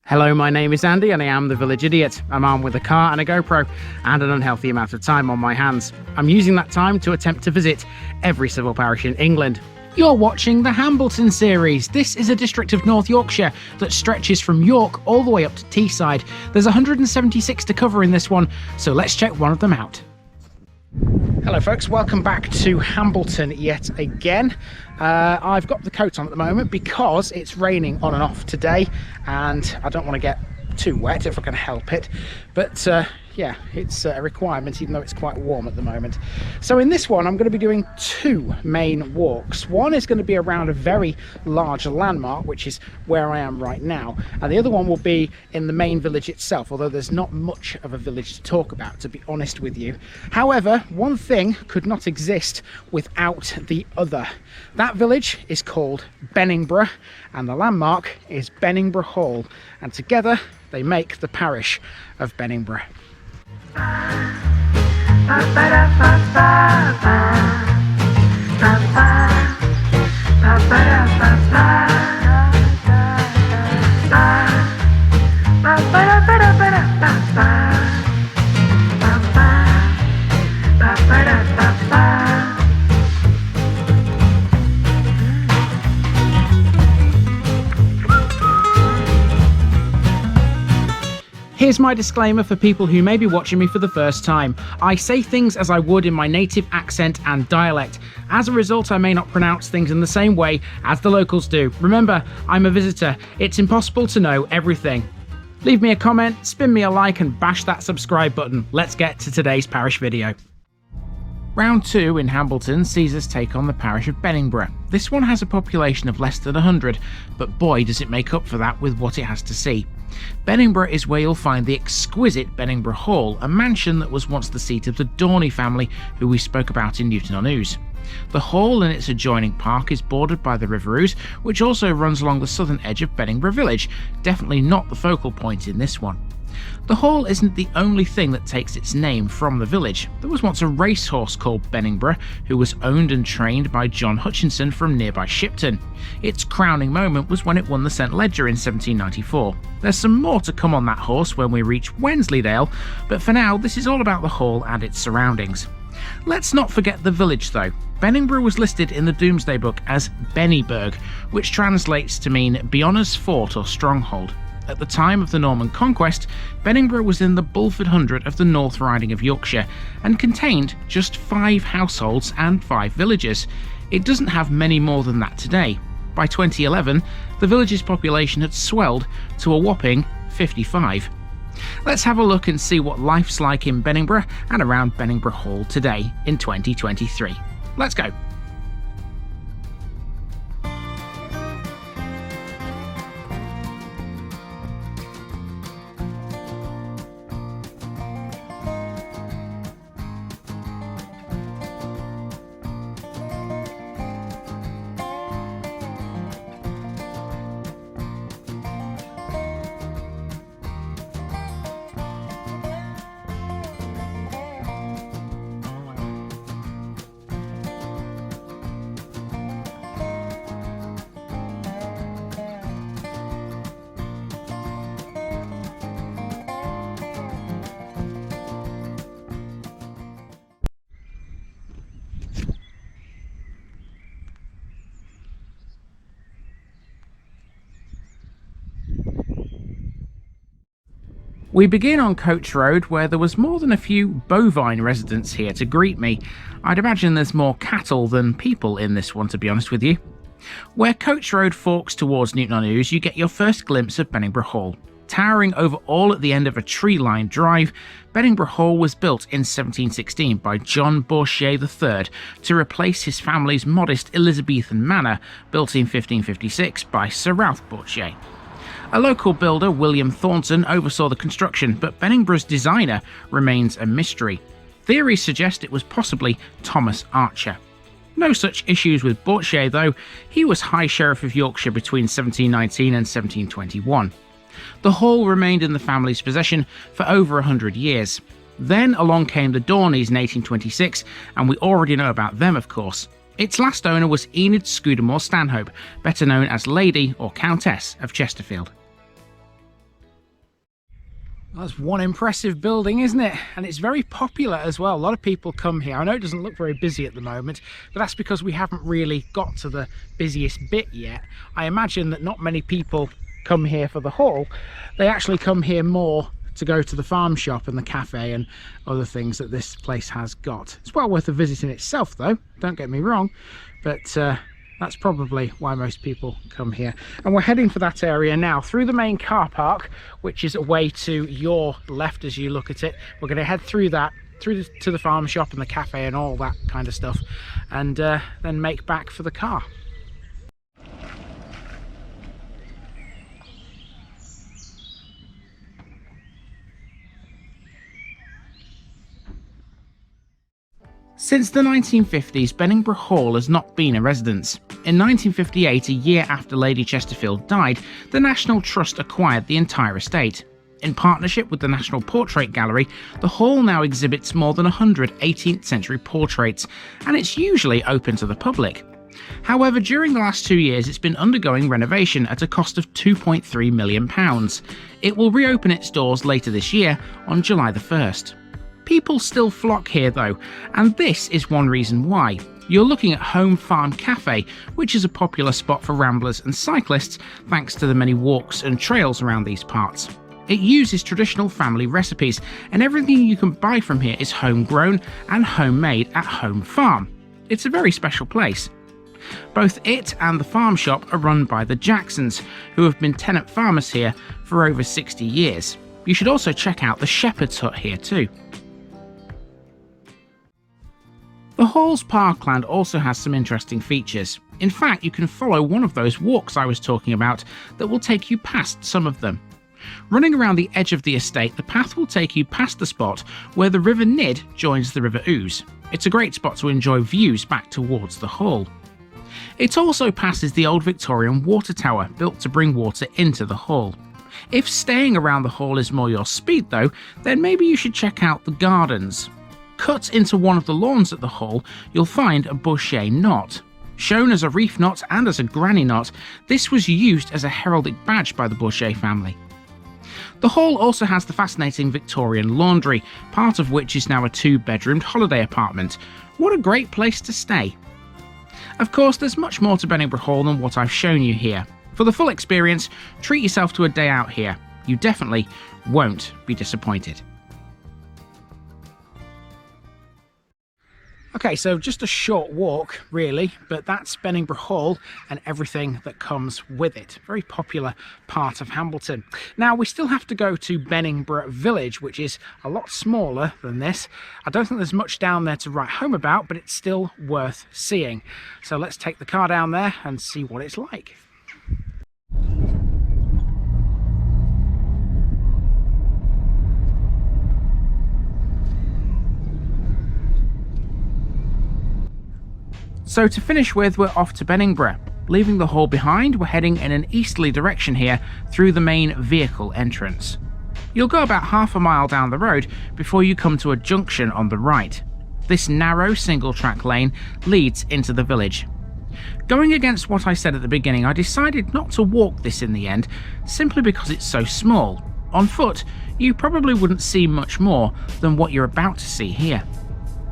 Hello, my name is Andy and I am the Village Idiot. I'm armed with a car and a GoPro and an unhealthy amount of time on my hands. I'm using that time to attempt to visit every civil parish in England. You're watching the Hambleton series. This is a district of North Yorkshire that stretches from York all the way up to Teesside. There's 176 to cover in this one, so let's check one of them out. Hello folks, welcome back to Hambleton yet again. I've got the coat on at the moment because it's raining on and off today and I don't want to get too wet if I can help it, but yeah, it's a requirement even though it's quite warm at the moment. So in this one I'm going to be doing two main walks. One is going to be around a very large landmark, which is where I am right now, and the other one will be in the main village itself, although there's not much of a village to talk about, to be honest with you. However, one thing could not exist without the other. That village is called Benningbrough and the landmark is Beningbrough Hall, and together they make the parish of Benningbrough. Here's my disclaimer for people who may be watching me for the first time. I say things as I would in my native accent and dialect. As a result, I may not pronounce things in the same way as the locals do. Remember, I'm a visitor. It's impossible to know everything. Leave me a comment, spin me a like and bash that subscribe button. Let's get to today's parish video. Round 2 in Hambleton sees us take on the parish of Benningbrough. This one has a population of less than 100, but boy does it make up for that with what it has to see. Benningbrough is where you'll find the exquisite Beningbrough Hall, a mansion that was once the seat of the Dawnay family, who we spoke about in Newton-on-Ouse. The hall and its adjoining park is bordered by the River Ouse, which also runs along the southern edge of Benningbrough village, definitely not the focal point in this one. The hall isn't the only thing that takes its name from the village. There was once a racehorse called Benningbrough, who was owned and trained by John Hutchinson from nearby Shipton. Its crowning moment was when it won the St Leger in 1794. There's some more to come on that horse when we reach Wensleydale, but for now this is all about the hall and its surroundings. Let's not forget the village though. Benningbrough was listed in the Domesday Book as Benningbrough, which translates to mean Bionna's fort or stronghold. At the time of the Norman conquest, Benningbrough was in the Bulford Hundred of the North Riding of Yorkshire and contained just 5 households and 5 villages. It doesn't have many more than that today. By 2011, the village's population had swelled to a whopping 55. Let's have a look and see what life's like in Benningbrough and around Beningbrough Hall today in 2023. Let's go. We begin on Coach Road, where there was more than a few bovine residents here to greet me. I'd imagine there's more cattle than people in this one, to be honest with you. Where Coach Road forks towards Newton-on-Ouse, you get your first glimpse of Beningbrough Hall. Towering over all at the end of a tree-lined drive, Beningbrough Hall was built in 1716 by John Bourchier III to replace his family's modest Elizabethan manor, built in 1556 by Sir Ralph Bourchier. A local builder, William Thornton, oversaw the construction, but Benningbrough's designer remains a mystery. Theories suggest it was possibly Thomas Archer. No such issues with Bourchier though. He was High Sheriff of Yorkshire between 1719 and 1721. The hall remained in the family's possession for over 100 years. Then along came the Dawnays in 1826, and we already know about them of course. Its last owner was Enid Scudamore Stanhope, better known as Lady or Countess of Chesterfield. That's one impressive building, isn't it? And it's very popular as well. A lot of people come here. I know it doesn't look very busy at the moment, but that's because we haven't really got to the busiest bit yet. I imagine that not many people come here for the hall. They actually come here more to go to the farm shop and the cafe and other things that this place has got. It's well worth a visit in itself though, don't get me wrong, but that's probably why most people come here. And we're heading for that area now through the main car park, which is away to your left as you look at it. We're going to head through that, to the farm shop and the cafe and all that kind of stuff, and then make back for the car. Since the 1950s, Benningbrough Hall has not been a residence. In 1958, a year after Lady Chesterfield died, the National Trust acquired the entire estate. In partnership with the National Portrait Gallery, the hall now exhibits more than 100 18th century portraits, and it's usually open to the public. However, during the last 2 years, it's been undergoing renovation at a cost of £2.3 million. It will reopen its doors later this year on July the 1st. People still flock here though, and this is one reason why. You're looking at Home Farm Cafe, which is a popular spot for ramblers and cyclists thanks to the many walks and trails around these parts. It uses traditional family recipes, and everything you can buy from here is homegrown and homemade at Home Farm. It's a very special place. Both it and the farm shop are run by the Jacksons, who have been tenant farmers here for over 60 years. You should also check out the shepherd's hut here too. The hall's parkland also has some interesting features. In fact, you can follow one of those walks I was talking about that will take you past some of them. Running around the edge of the estate, the path will take you past the spot where the River Nid joins the River Ouse. It's a great spot to enjoy views back towards the hall. It also passes the old Victorian water tower, built to bring water into the hall. If staying around the hall is more your speed though, then maybe you should check out the gardens. Cut into one of the lawns at the hall, you'll find a boucher knot. Shown as a reef knot and as a granny knot, this was used as a heraldic badge by the Boucher family. The hall also has the fascinating Victorian laundry, part of which is now a 2-bedroomed holiday apartment. What a great place to stay! Of course, there's much more to Benningbrough Hall than what I've shown you here. For the full experience, treat yourself to a day out here. You definitely won't be disappointed. Okay, so just a short walk really, but that's Benningbrough Hall and everything that comes with it. Very popular part of Hambleton. Now we still have to go to Benningbrough Village, which is a lot smaller than this. I don't think there's much down there to write home about, but it's still worth seeing. So let's take the car down there and see what it's like. So to finish with, we're off to Benningbrough. Leaving the hall behind, we're heading in an easterly direction here through the main vehicle entrance. You'll go about half a mile down the road before you come to a junction on the right. This narrow single-track lane leads into the village. Going against what I said at the beginning, I decided not to walk this in the end, simply because it's so small. On foot, you probably wouldn't see much more than what you're about to see here.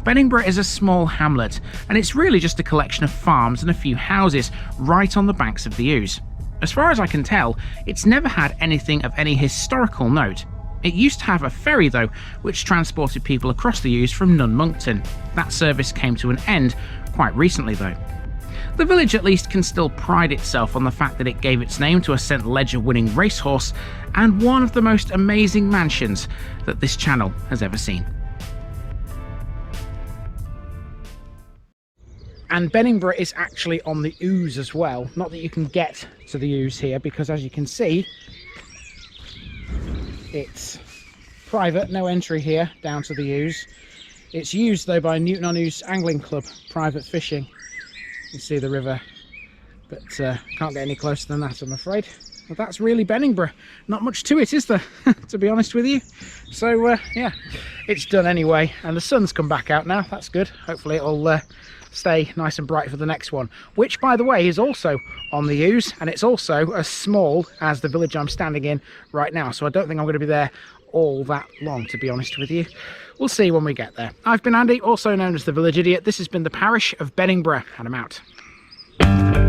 Benningbrough is a small hamlet, and it's really just a collection of farms and a few houses right on the banks of the Ouse. As far as I can tell, it's never had anything of any historical note. It used to have a ferry though, which transported people across the Ouse from Nunmonkton. That service came to an end quite recently though. The village at least can still pride itself on the fact that it gave its name to a St. Leger winning racehorse and one of the most amazing mansions that this channel has ever seen. And Benningbrough is actually on the Ouse as well. Not that you can get to the Ouse here, because as you can see, it's private, no entry here down to the Ouse. It's used though by Newton-on-Ouse Angling Club, private fishing. You can see the river, but can't get any closer than that, I'm afraid. Well, that's really Benningbrough. Not much to it, is there, to be honest with you? So yeah, it's done anyway, and the sun's come back out now. That's good. Hopefully it'll stay nice and bright for the next one, which by the way is also on the Ouse, and it's also as small as the village I'm standing in right now, so I don't think I'm going to be there all that long, to be honest with you. We'll see when we get there. I've been Andy, also known as the Village Idiot. This has been the parish of Benningbrough, and I'm out.